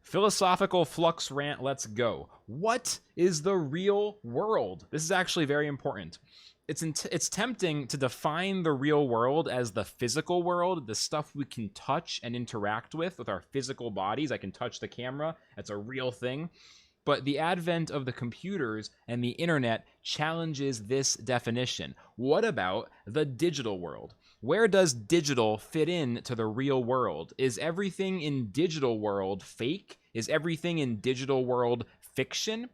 Philosophical flux rant, let's go. What is the real world? This is actually very important. It's tempting to define the real world as the physical world, the stuff we can touch and interact with our physical bodies. I can touch the camera, that's a real thing. But the advent of the computers and the internet challenges this definition. What about the digital world? Where does digital fit in to the real world? Is everything in digital world fake? Is everything in digital world fiction?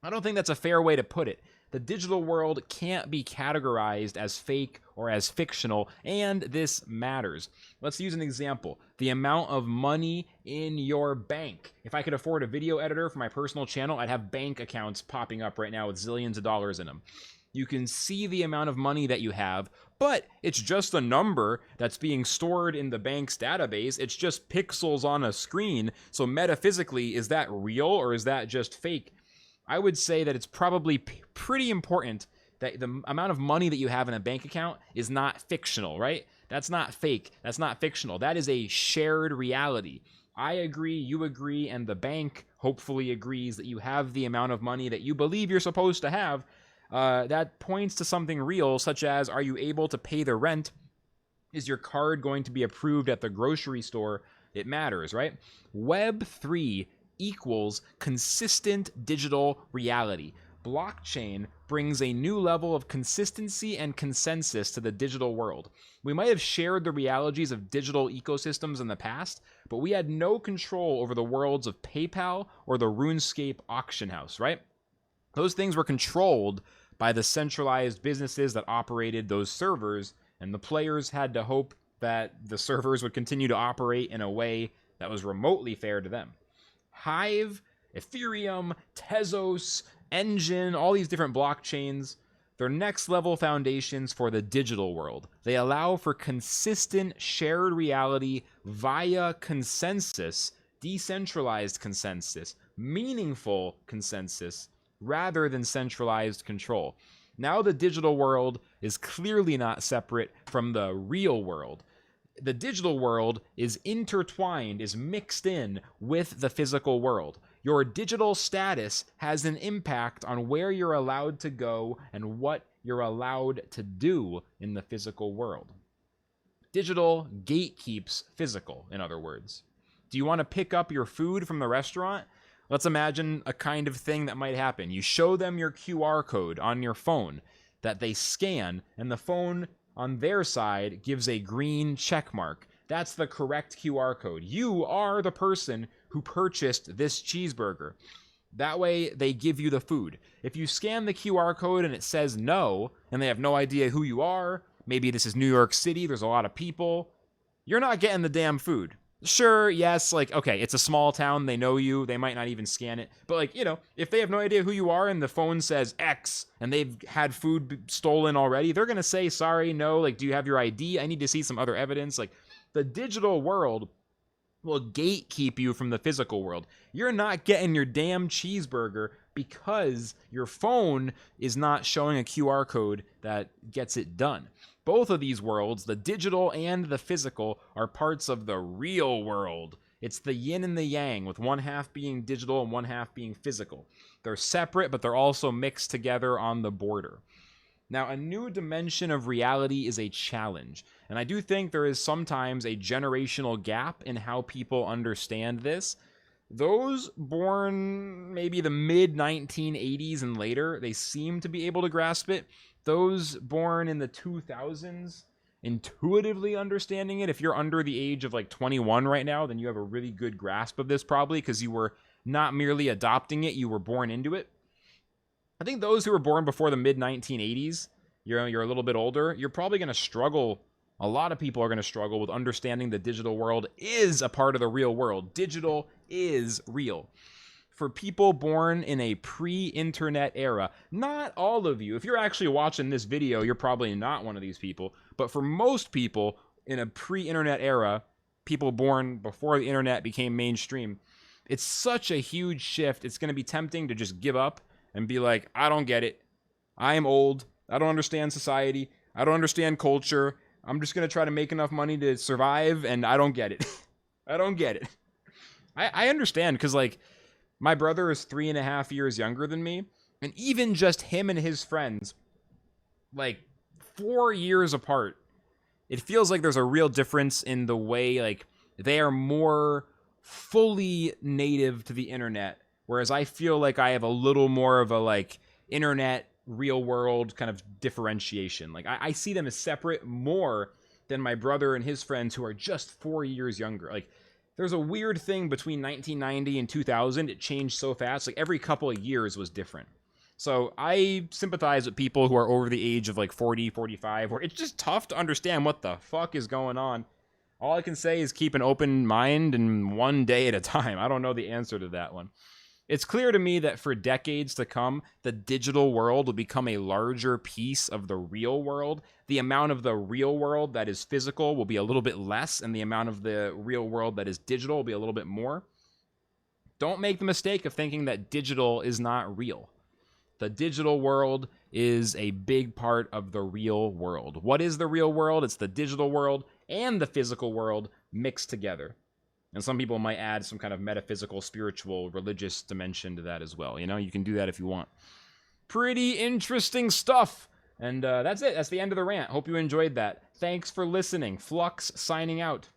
I don't think that's a fair way to put it. The digital world can't be categorized as fake or as fictional, and this matters. Let's use an example. The amount of money in your bank. If I could afford a video editor for my personal channel, I'd have bank accounts popping up right now with zillions of dollars in them. You can see the amount of money that you have, but it's just a number that's being stored in the bank's database. It's just pixels on a screen. So metaphysically, is that real or is that just fake? I would say that it's probably pretty important that the amount of money that you have in a bank account is not fictional, right? That's not fake. That's not fictional. That is a shared reality. I agree, you agree, and the bank hopefully agrees that you have the amount of money that you believe you're supposed to have. That points to something real, such as, are you able to pay the rent? Is your card going to be approved at the grocery store? It matters, right? Web3 equals consistent digital reality. Blockchain brings a new level of consistency and consensus to the digital world. We might have shared the realities of digital ecosystems in the past, but we had no control over the worlds of PayPal or the RuneScape auction house, right? Those things were controlled by the centralized businesses that operated those servers, and the players had to hope that the servers would continue to operate in a way that was remotely fair to them. Hive, Ethereum, Tezos, Engine, all these different blockchains, they're next level foundations for the digital world. They allow for consistent shared reality via consensus, decentralized consensus, meaningful consensus, rather than centralized control. Now the digital world is clearly not separate from the real world. The digital world is intertwined, is mixed in with the physical world. Your digital status has an impact on where you're allowed to go and what you're allowed to do in the physical world. Digital gatekeeps physical, in other words. Do you want to pick up your food from the restaurant? Let's imagine a kind of thing that might happen. You show them your QR code on your phone that they scan, and the phone on their side gives a green check mark. That's the correct QR code. You are the person who purchased this cheeseburger. That way, they give you the food. If you scan the QR code and it says no, and they have no idea who you are, maybe this is New York City, there's a lot of people, you're not getting the damn food. Sure, yes, like, okay, it's a small town, they know you, they might not even scan it, but like, you know, if they have no idea who you are and the phone says X and they've had food stolen already, they're gonna say, sorry, no, like, do you have your ID? I need to see some other evidence. Like, the digital world will gatekeep you from the physical world. You're not getting your damn cheeseburger because your phone is not showing a QR code that gets it done. Both of these worlds, the digital and the physical, are parts of the real world. It's the yin and the yang, with one half being digital and one half being physical. They're separate, but they're also mixed together on the border. Now, a new dimension of reality is a challenge, and I do think there is sometimes a generational gap in how people understand this. Those born maybe the mid-1980s and later, they seem to be able to grasp it. Those born in the 2000s, intuitively understanding it. If you're under the age of like 21 right now, then you have a really good grasp of this probably, because you were not merely adopting it, you were born into it. I think those who were born before the mid-1980s, you're a little bit older, you're probably going to struggle. A lot of people are going to struggle with understanding the digital world is a part of the real world. Digital is real. For people born in a pre-internet era, not all of you, if you're actually watching this video, you're probably not one of these people, but for most people in a pre-internet era, people born before the internet became mainstream, it's such a huge shift, it's going to be tempting to just give up and be like, I don't get it. I am old. I don't understand society. I don't understand culture. I'm just going to try to make enough money to survive, and I don't get it. I don't get it. I understand because, like, my brother is 3.5 years younger than me, and even just him and his friends, like 4 years apart, it feels like there's a real difference in the way, like, they are more fully native to the internet, whereas I feel like I have a little more of a, like, internet real world kind of differentiation. Like, I see them as separate more than my brother and his friends who are just 4 years younger. Like, there's a weird thing between 1990 and 2000. It changed so fast. Like, every couple of years was different. So I sympathize with people who are over the age of like 40, 45, where it's just tough to understand what the fuck is going on. All I can say is keep an open mind and one day at a time. I don't know the answer to that one. It's clear to me that for decades to come, the digital world will become a larger piece of the real world. The amount of the real world that is physical will be a little bit less, and the amount of the real world that is digital will be a little bit more. Don't make the mistake of thinking that digital is not real. The digital world is a big part of the real world. What is the real world? It's the digital world and the physical world mixed together. And some people might add some kind of metaphysical, spiritual, religious dimension to that as well. You know, you can do that if you want. Pretty interesting stuff. And that's it. That's the end of the rant. Hope you enjoyed that. Thanks for listening. Flux signing out.